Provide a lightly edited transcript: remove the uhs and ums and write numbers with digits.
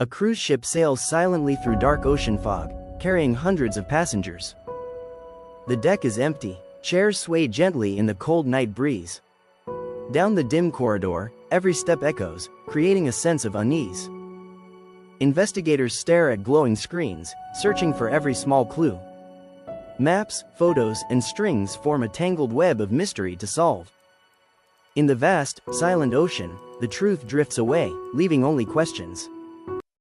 A cruise ship sails silently through dark ocean fog, carrying hundreds of passengers. The deck is empty, chairs sway gently in the cold night breeze. Down the dim corridor, every step echoes, creating a sense of unease. Investigators stare at glowing screens, searching for every small clue. Maps, photos, and strings form a tangled web of mystery to solve. In the vast, silent ocean, the truth drifts away, leaving only questions.